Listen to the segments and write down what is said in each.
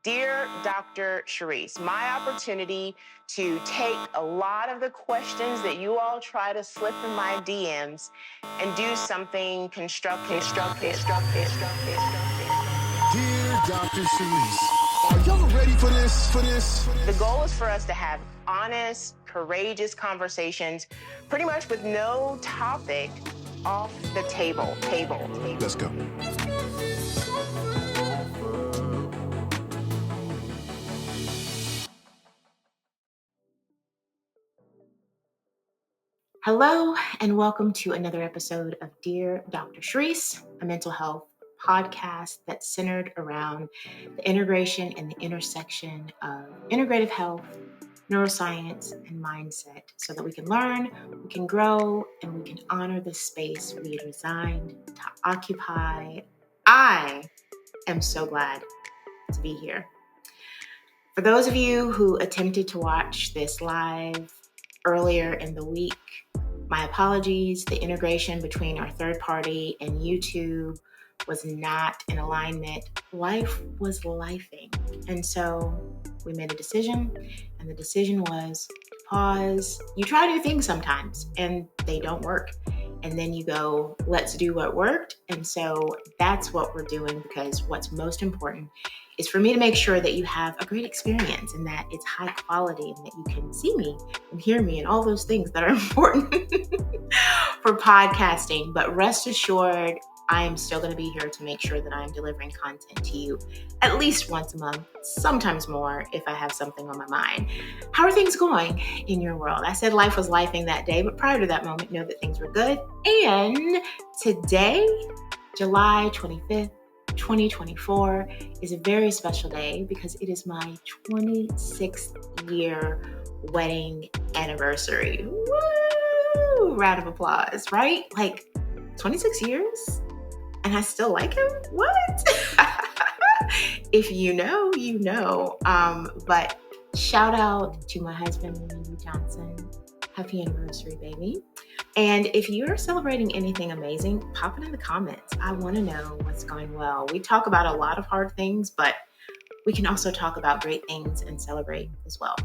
Dear Dr. Charryse, my opportunity to take a lot of the questions that you all try to slip in my DMs and do something constructive. Dear Dr. Charryse, are y'all ready for this? The goal is for us to have honest, courageous conversations, pretty much with no topic off the table. Let's go. Hello, and welcome to another episode of Dear Dr. Charryse, a mental health podcast that's centered around the integration and the intersection of integrative health, neuroscience, and mindset so that we can learn, we can grow, and we can honor the space we are designed to occupy. I am so glad to be here. For those of you who attempted to watch this live earlier in the week, my apologies. The integration between our third party and YouTube was not in alignment. Life was lifing. And so we made a decision, and the decision was pause. You try new things sometimes and they don't work. And then you go, let's do what worked. And so that's what we're doing, because what's most important is for me to make sure that you have a great experience and that it's high quality and that you can see me and hear me and all those things that are important for podcasting. But rest assured, I am still going to be here to make sure that I'm delivering content to you at least once a month, sometimes more if I have something on my mind. How are things going in your world? I said life was lifing that day, but prior to that moment, know that things were good. And today, July 25th, 2024 is a very special day because it is my 26th year wedding anniversary. Woo! Round of applause, right? Like 26 years and I still like him? What? If you know, you know. But shout out to my husband, Randy Johnson. Happy anniversary, baby. And if you're celebrating anything amazing, pop it in the comments. I want to know what's going well. We talk about a lot of hard things, but we can also talk about great things and celebrate as well.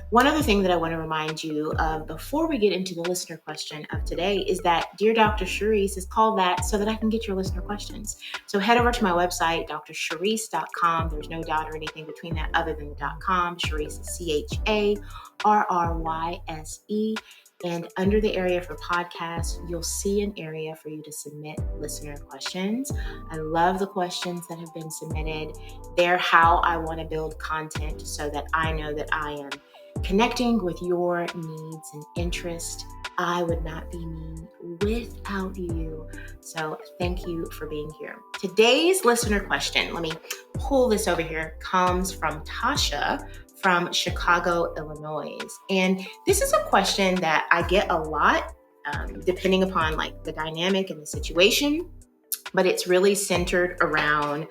One other thing that I want to remind you of before we get into the listener question of today is that Dear Dr. Charryse is called that so that I can get your listener questions. So head over to my website, drcharryse.com. There's no dot or anything between that other than the .com. Charryse is CHARRYSE. And under the area for podcasts, you'll see an area for you to submit listener questions. I love the questions that have been submitted. They're how I want to build content so that I know that I am connecting with your needs and interests. I would not be me without you. So thank you for being here. Today's listener question, let me pull this over here, comes from Tasha from Chicago, Illinois. And this is a question that I get a lot, depending upon like the dynamic and the situation, but it's really centered around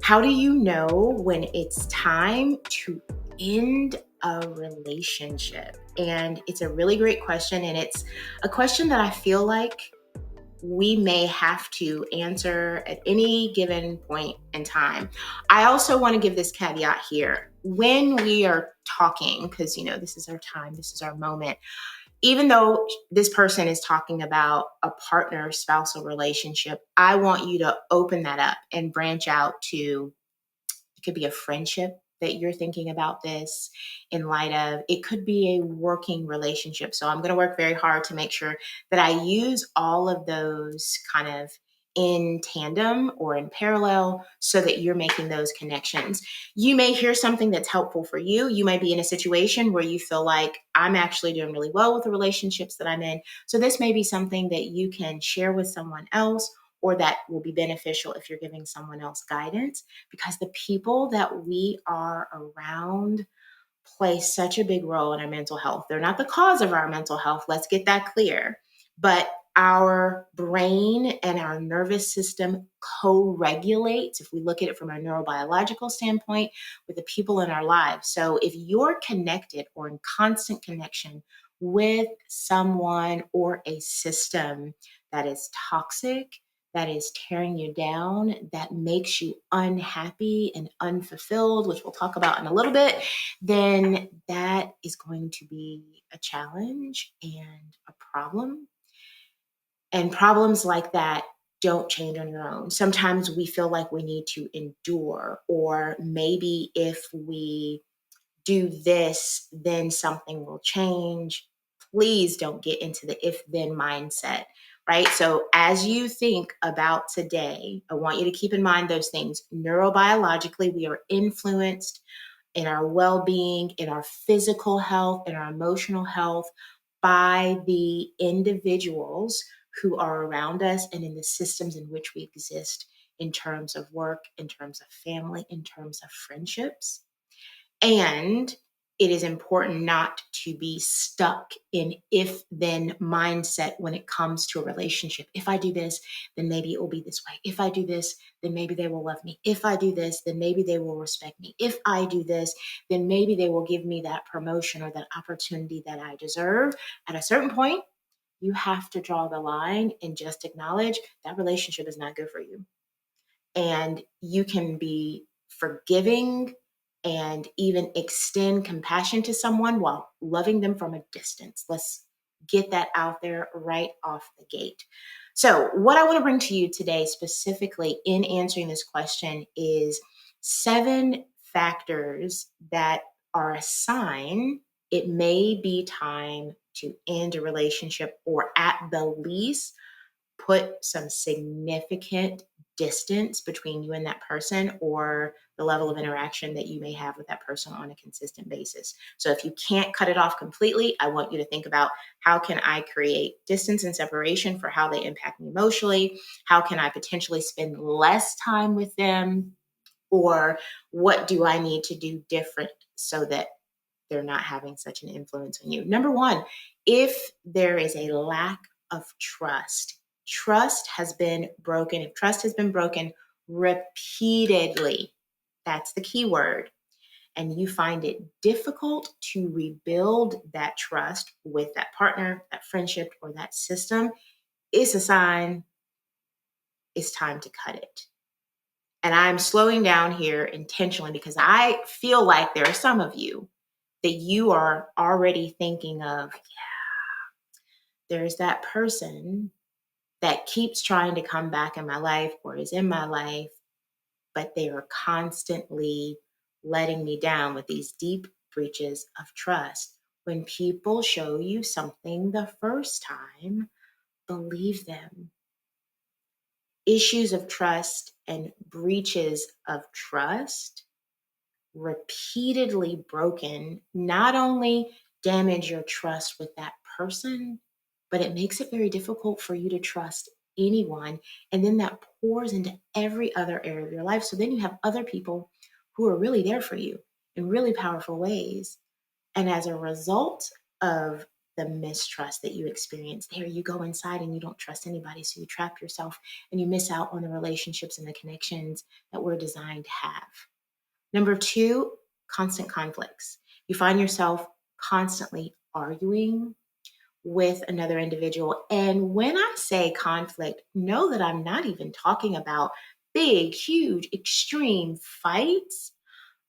how do you know when it's time to end a relationship? And it's a really great question. And it's a question that I feel like we may have to answer at any given point in time. I also want to give this caveat here. When we are talking, because, this is our time, this is our moment, even though this person is talking about a partner, spousal relationship, I want you to open that up and branch out to, it could be a friendship that you're thinking about this in light of. It could be a working relationship. So I'm going to work very hard to make sure that I use all of those kind of in tandem or in parallel so that you're making those connections. You may hear something that's helpful for you. You might be in a situation where you feel like I'm actually doing really well with the relationships that I'm in. So this may be something that you can share with someone else, or that will be beneficial if you're giving someone else guidance, because the people that we are around play such a big role in our mental health. They're not the cause of our mental health. Let's get that clear. But our brain and our nervous system co-regulates, if we look at it from a neurobiological standpoint, with the people in our lives. So if you're connected or in constant connection with someone or a system that is toxic, that is tearing you down, that makes you unhappy and unfulfilled, which we'll talk about in a little bit, then that is going to be a challenge and a problem. And problems like that don't change on your own. Sometimes we feel like we need to endure, or maybe if we do this, then something will change. Please don't get into the if then mindset, right? So, as you think about today, I want you to keep in mind those things. Neurobiologically, we are influenced in our well being, in our physical health, in our emotional health by the individuals who are around us and in the systems in which we exist, in terms of work, in terms of family, in terms of friendships. And it is important not to be stuck in if then mindset when it comes to a relationship. If I do this, then maybe it will be this way. If I do this, then maybe they will love me. If I do this, then maybe they will respect me. If I do this, then maybe they will give me that promotion or that opportunity that I deserve. At a certain point, you have to draw the line and just acknowledge that relationship is not good for you. And you can be forgiving and even extend compassion to someone while loving them from a distance. Let's get that out there right off the gate. So, what I want to bring to you today, specifically in answering this question, is 7 factors that are a sign it may be time to end a relationship, or at the least, put some significant distance between you and that person, or the level of interaction that you may have with that person on a consistent basis. So if you can't cut it off completely, I want you to think about, how can I create distance and separation for how they impact me emotionally? How can I potentially spend less time with them? Or what do I need to do different so that they're not having such an influence on you? Number one, if there is a lack of trust has been broken. If trust has been broken repeatedly, that's the key word, and you find it difficult to rebuild that trust with that partner, that friendship, or that system, it's a sign it's time to cut it. And I'm slowing down here intentionally because I feel like there are some of you that you are already thinking of, there's that person that keeps trying to come back in my life or is in my life, but they are constantly letting me down with these deep breaches of trust. When people show you something the first time, believe them. Issues of trust and breaches of trust repeatedly broken not only damage your trust with that person, but it makes it very difficult for you to trust anyone. And then that pours into every other area of your life. So then you have other people who are really there for you in really powerful ways. And as a result of the mistrust that you experience, there you go inside and you don't trust anybody. So you trap yourself and you miss out on the relationships and the connections that we're designed to have. Number 2, constant conflicts. You find yourself constantly arguing with another individual. And when I say conflict, know that I'm not even talking about big, huge, extreme fights.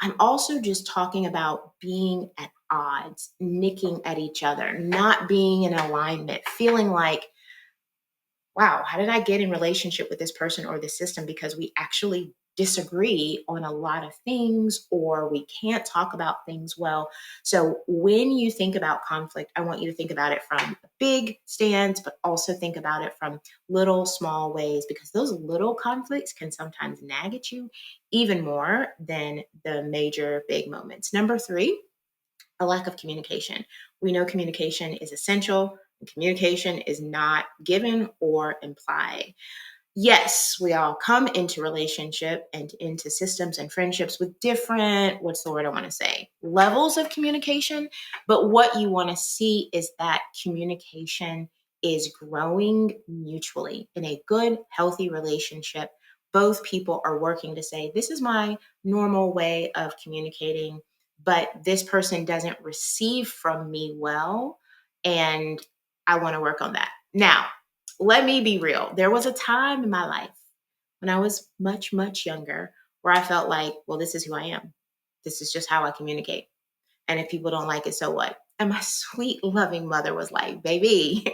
I'm also just talking about being at odds, nicking at each other, not being in alignment, feeling like, wow, how did I get in relationship with this person or this system? Because we actually disagree on a lot of things, or we can't talk about things well. So when you think about conflict, I want you to think about it from a big stance, but also think about it from little, small ways, because those little conflicts can sometimes nag at you even more than the major big moments. Number 3, a lack of communication. We know communication is essential. And communication is not given or implied. Yes, we all come into relationship and into systems and friendships with different, what's the word I want to say, levels of communication. But what you want to see is that communication is growing mutually in a good, healthy relationship. Both people are working to say, this is my normal way of communicating, but this person doesn't receive from me well, and I want to work on that. Now, let me be real. There was a time in my life when I was much, much younger where I felt like, well, this is who I am. This is just how I communicate. And if people don't like it, so what? And my sweet, loving mother was like, baby,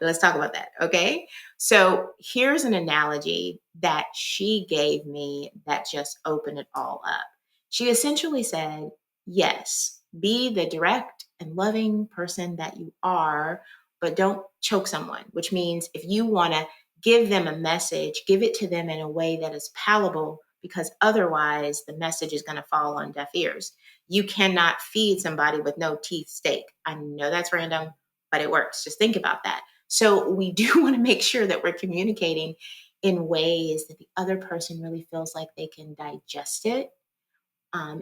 let's talk about that. Okay. So here's an analogy that she gave me that just opened it all up. She essentially said, yes, be the direct and loving person that you are, but don't choke someone, which means if you want to give them a message, give it to them in a way that is palatable, because otherwise the message is going to fall on deaf ears. You cannot feed somebody with no teeth steak. I know that's random, but it works. Just think about that. So we do want to make sure that we're communicating in ways that the other person really feels like they can digest it.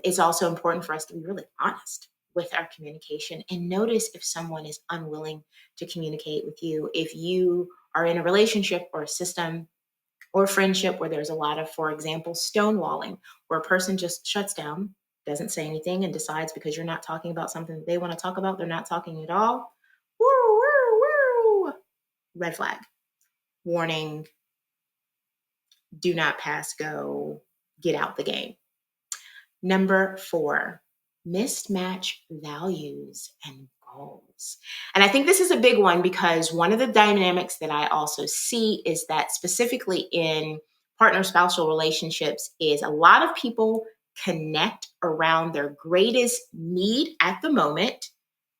It's also important for us to be really honest with our communication and notice if someone is unwilling to communicate with you. If you are in a relationship or a system or friendship where there's a lot of, for example, stonewalling, where a person just shuts down, doesn't say anything, and decides because you're not talking about something that they want to talk about, they're not talking at all. Woo, woo, woo. Red flag. Warning, do not pass go, get out the game. Number 4, mismatch values and goals. And I think this is a big one because one of the dynamics that I also see is that specifically in partner spousal relationships is a lot of people connect around their greatest need at the moment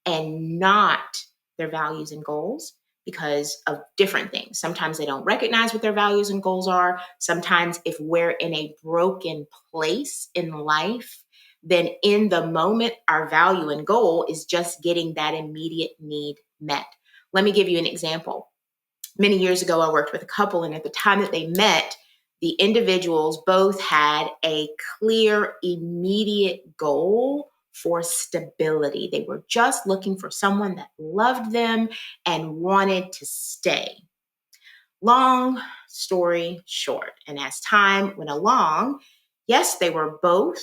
and not their values and goals because of different things. Sometimes they don't recognize what their values and goals are. Sometimes if we're in a broken place in life, then in the moment, our value and goal is just getting that immediate need met. Let me give you an example. Many years ago, I worked with a couple, and at the time that they met, the individuals both had a clear, immediate goal for stability. They were just looking for someone that loved them and wanted to stay. Long story short, and as time went along, yes, they were both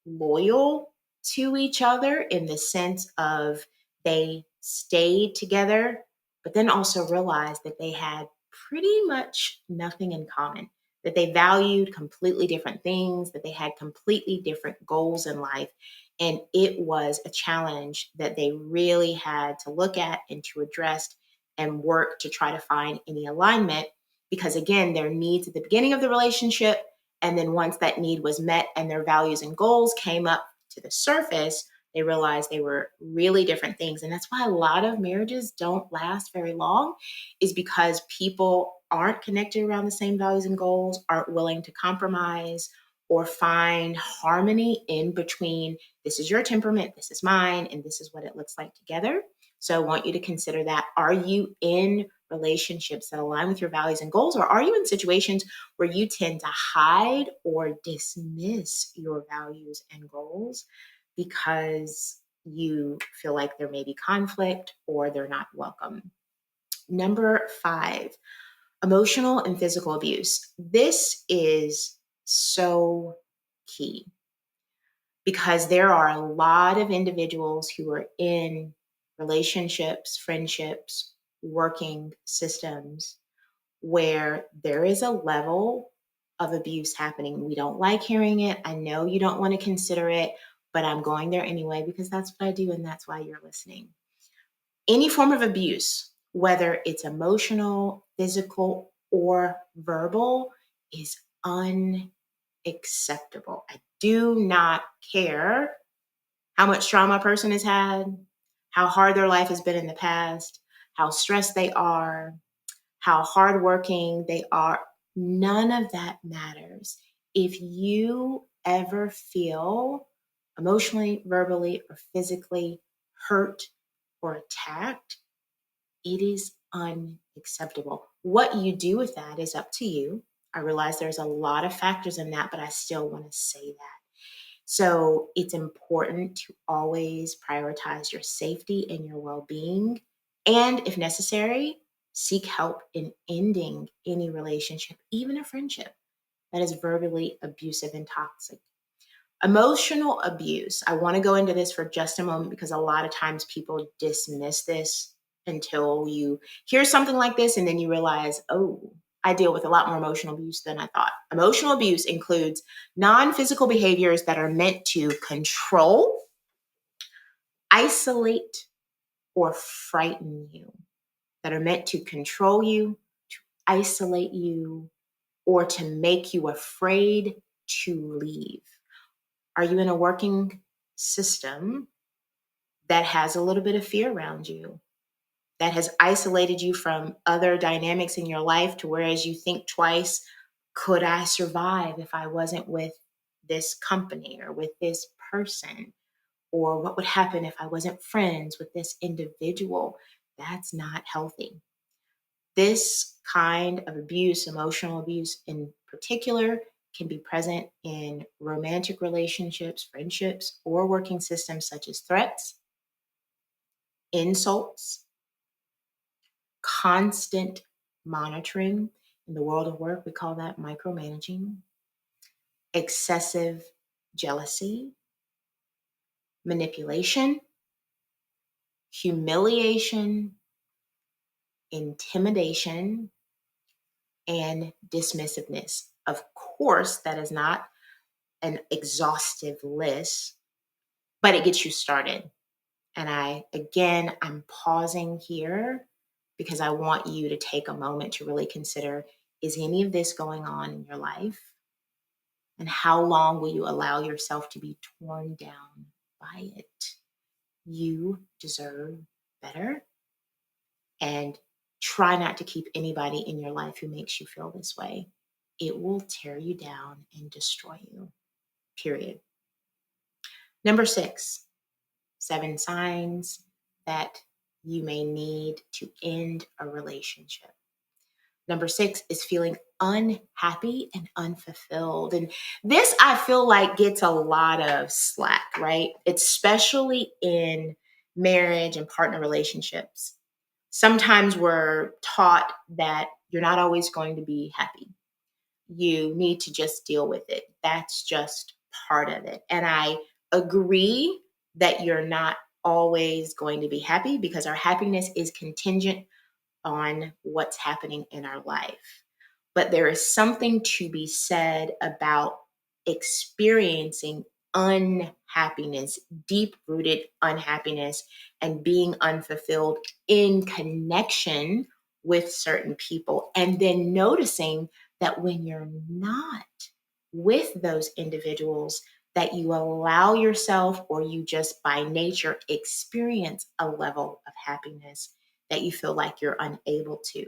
loyal to each other in the sense of they stayed together, but then also realized that they had pretty much nothing in common, that they valued completely different things, that they had completely different goals in life. And it was a challenge that they really had to look at and to address and work to try to find any alignment because, again, their needs at the beginning of the relationship, and then once that need was met and their values and goals came up to the surface, they realized they were really different things. And that's why a lot of marriages don't last very long, is because people aren't connected around the same values and goals, aren't willing to compromise or find harmony in between. This is your temperament, this is mine, and this is what it looks like together. So I want you to consider that. Are you in relationships that align with your values and goals, or are you in situations where you tend to hide or dismiss your values and goals because you feel like there may be conflict or they're not welcome? Number 5, emotional and physical abuse. This is so key because there are a lot of individuals who are in relationships, friendships, working systems where there is a level of abuse happening. We don't like hearing it. I know you don't want to consider it, but I'm going there anyway because that's what I do and that's why you're listening. Any form of abuse, whether it's emotional, physical, or verbal, is unacceptable. I do not care how much trauma a person has had, how hard their life has been in the past, how stressed they are, how hardworking they are. None of that matters. If you ever feel emotionally, verbally, or physically hurt or attacked, it is unacceptable. What you do with that is up to you. I realize there's a lot of factors in that, but I still want to say that. So it's important to always prioritize your safety and your well-being. And if necessary, seek help in ending any relationship, even a friendship that is verbally abusive and toxic. Emotional abuse. I want to go into this for just a moment because a lot of times people dismiss this until you hear something like this and then you realize, oh, I deal with a lot more emotional abuse than I thought. Emotional abuse includes non-physical behaviors that are meant to control, isolate, or frighten you, that are meant to control you, to isolate you, or to make you afraid to leave. Are you in a working system that has a little bit of fear around you, that has isolated you from other dynamics in your life to whereas you think twice, could I survive if I wasn't with this company or with this person? Or what would happen if I wasn't friends with this individual? That's not healthy. This kind of abuse, emotional abuse in particular, can be present in romantic relationships, friendships, or working systems such as threats, insults, constant monitoring. In the world of work, we call that micromanaging, excessive jealousy, manipulation, humiliation, intimidation, and dismissiveness. Of course, that is not an exhaustive list, but it gets you started. And I'm pausing here because I want you to take a moment to really consider, is any of this going on in your life? And how long will you allow yourself to be torn down by it? You deserve better. And try not to keep anybody in your life who makes you feel this way. It will tear you down and destroy you, period. Number 6, 7 signs that you may need to end a relationship. Number 6 is feeling unhappy and unfulfilled. And this, I feel like, gets a lot of slack, right? Especially in marriage and partner relationships. Sometimes we're taught that you're not always going to be happy. You need to just deal with it. That's just part of it. And I agree that you're not always going to be happy because our happiness is contingent on what's happening in our life. But there is something to be said about experiencing unhappiness, deep rooted unhappiness, and being unfulfilled in connection with certain people. And then noticing that when you're not with those individuals, that you allow yourself, or you just by nature experience a level of happiness that you feel like you're unable to.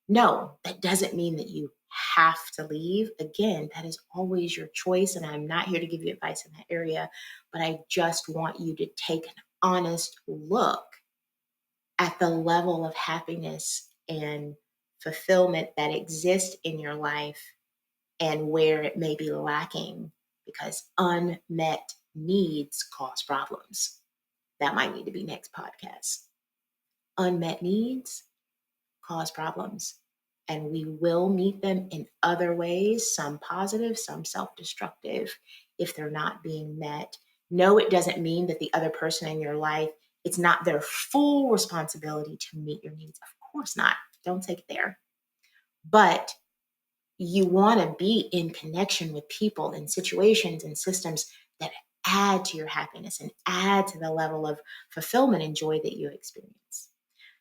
No, that doesn't mean that you have to leave. Again, that is always your choice. And I'm not here to give you advice in that area, but I just want you to take an honest look at the level of happiness and fulfillment that exists in your life and where it may be lacking, because unmet needs cause problems. That might need to be next podcast. Unmet needs cause problems, and we will meet them in other ways, some positive, some self-destructive, if they're not being met. No, it doesn't mean that the other person in your life, it's not their full responsibility to meet your needs. Of course not. Don't take it there. But you want to be in connection with people and situations and systems that add to your happiness and add to the level of fulfillment and joy that you experience.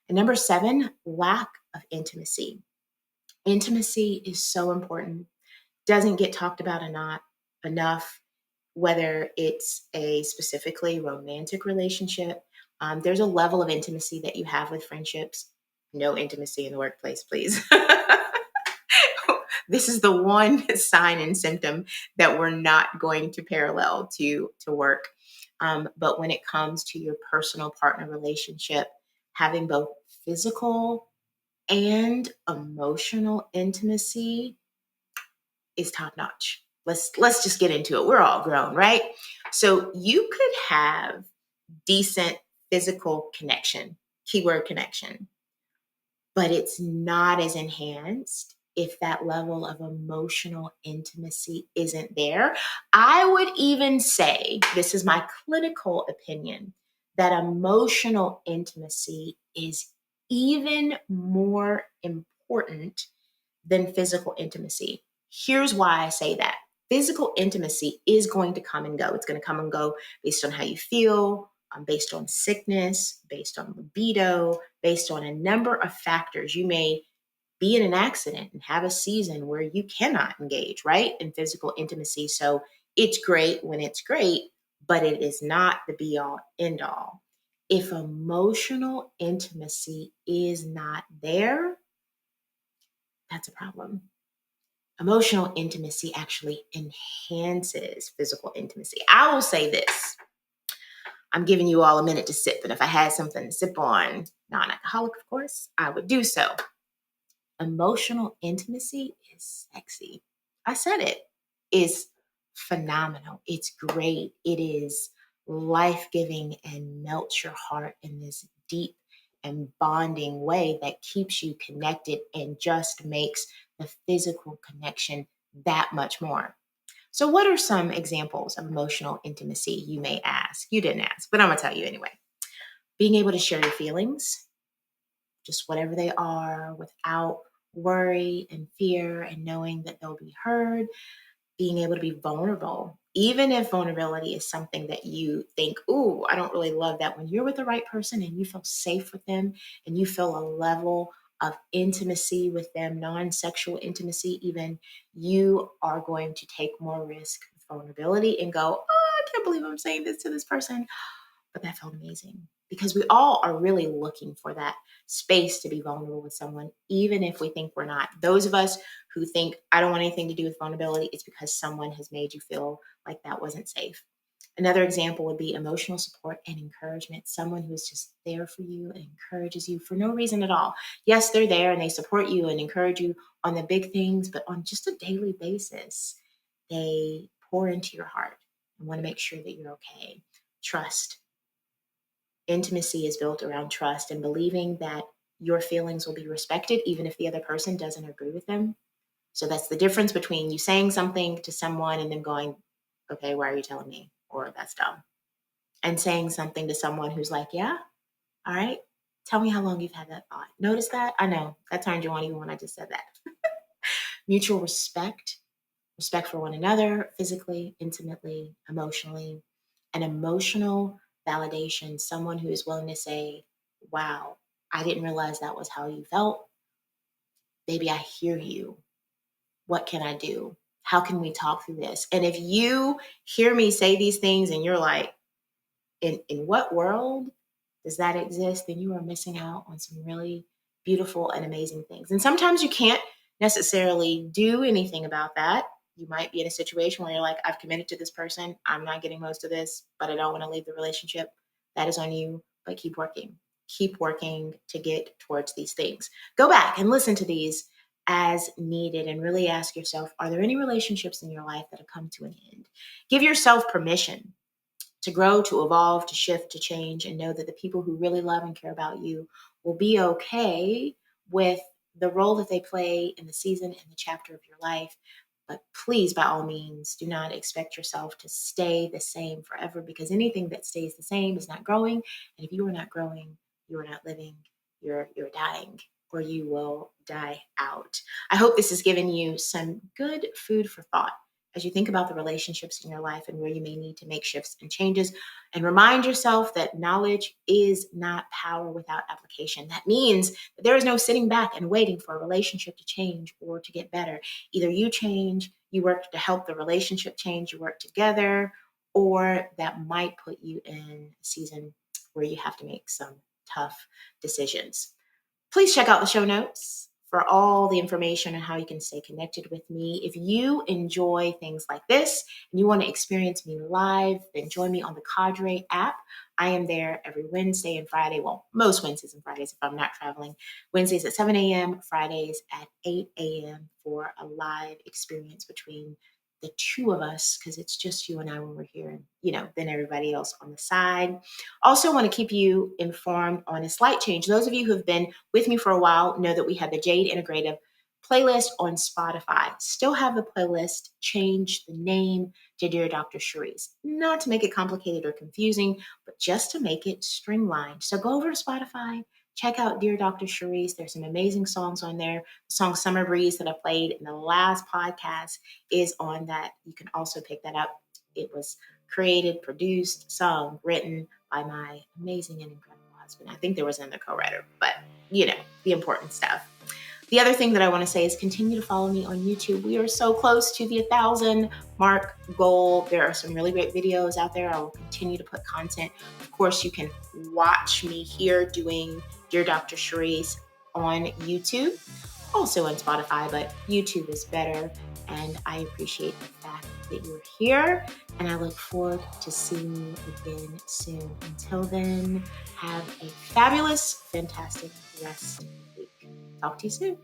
And number 7, lack of intimacy. Intimacy is so important. Doesn't get talked about enough, whether it's a specifically romantic relationship. There's a level of intimacy that you have with friendships. No intimacy in the workplace, please. This is the one sign and symptom that we're not going to parallel to work. But when it comes to your personal partner relationship, having both physical and emotional intimacy is top notch. Let's just get into it. We're all grown, right? So you could have decent physical connection, keyword connection, but it's not as enhanced if that level of emotional intimacy isn't there. I would even say, this is my clinical opinion, that emotional intimacy is even more important than physical intimacy. Here's why I say that. Physical intimacy is going to come and go. It's going to come and go based on how you feel, based on sickness, based on libido, based on a number of factors. You may be in an accident and have a season where you cannot engage, right, in physical intimacy. So it's great when it's great, but it is not the be all end all. If emotional intimacy is not there, that's a problem. Emotional intimacy actually enhances physical intimacy. I will say this. I'm giving you all a minute to sip, and if I had something to sip on, non-alcoholic, of course, I would do so. Emotional intimacy is sexy. I said it. It's phenomenal. It's great. It is life-giving and melts your heart in this deep and bonding way that keeps you connected and just makes the physical connection that much more. So, what are some examples of emotional intimacy, you may ask? You didn't ask, but I'm going to tell you anyway. Being able to share your feelings, just whatever they are, without worry and fear, and knowing that they'll be heard. Being able to be vulnerable, even if vulnerability is something that you think, ooh, I don't really love that. When you're with the right person and you feel safe with them and you feel a level of intimacy with them, non-sexual intimacy even, you are going to take more risk with vulnerability and go, oh, I can't believe I'm saying this to this person. But that felt amazing because we all are really looking for that space to be vulnerable with someone, even if we think we're not. Those of us who think, I don't want anything to do with vulnerability, it's because someone has made you feel like that wasn't safe. Another example would be emotional support and encouragement. Someone who is just there for you and encourages you for no reason at all. Yes, they're there and they support you and encourage you on the big things, but on just a daily basis, they pour into your heart and want to make sure that you're okay. Trust. Intimacy is built around trust and believing that your feelings will be respected, even if the other person doesn't agree with them. So that's the difference between you saying something to someone and then going, okay, why are you telling me? Or that's dumb. And saying something to someone who's like, yeah, all right, tell me how long you've had that thought. Notice that? I know that turned you on even when I just said that. Mutual respect, respect for one another, physically, intimately, emotionally, and emotional validation, someone who is willing to say, wow, I didn't realize that was how you felt. Baby, I hear you. What can I do? How can we talk through this? And if you hear me say these things and you're like, in what world does that exist? Then you are missing out on some really beautiful and amazing things. And sometimes you can't necessarily do anything about that. You might be in a situation where you're like, I've committed to this person. I'm not getting most of this, but I don't want to leave the relationship. That is on you, but keep working. Keep working to get towards these things. Go back and listen to these as needed and really ask yourself, are there any relationships in your life that have come to an end? Give yourself permission to grow, to evolve, to shift, to change, and know that the people who really love and care about you will be okay with the role that they play in the season and the chapter of your life. But please, by all means, do not expect yourself to stay the same forever, because anything that stays the same is not growing. And if you are not growing, you are not living, you're dying, or you will die out. I hope this has given you some good food for thought as you think about the relationships in your life and where you may need to make shifts and changes. And remind yourself that knowledge is not power without application. That means that there is no sitting back and waiting for a relationship to change or to get better. Either you change, you work to help the relationship change, you work together, or that might put you in a season where you have to make some tough decisions. Please check out the show notes for all the information on how you can stay connected with me. If you enjoy things like this and you want to experience me live, then join me on the Cadre app. I am there every Wednesday and Friday. Well, most Wednesdays and Fridays if I'm not traveling. Wednesdays at 7 a.m., Fridays at 8 a.m. for a live experience between the two of us, because it's just you and I when we're here, and then everybody else on the side. Also want to keep you informed on a slight change. Those of you who have been with me for a while know that we have the Jade Integrative playlist on Spotify. Still have the playlist, change the name to Dear Dr. Charryse. Not to make it complicated or confusing, but just to make it streamlined. So go over to Spotify, check out Dear Dr. Charryse. There's some amazing songs on there. The song Summer Breeze that I played in the last podcast is on that. You can also pick that up. It was created, produced, sung, written by my amazing and incredible husband. I think there was another co-writer, but the important stuff. The other thing that I want to say is continue to follow me on YouTube. We are so close to the 1,000 mark goal. There are some really great videos out there. I will continue to put content. Of course, you can watch me here doing Dear Dr. Charryse on YouTube, also on Spotify, but YouTube is better. And I appreciate the fact that you're here. And I look forward to seeing you again soon. Until then, have a fabulous, fantastic rest of the week. Talk to you soon.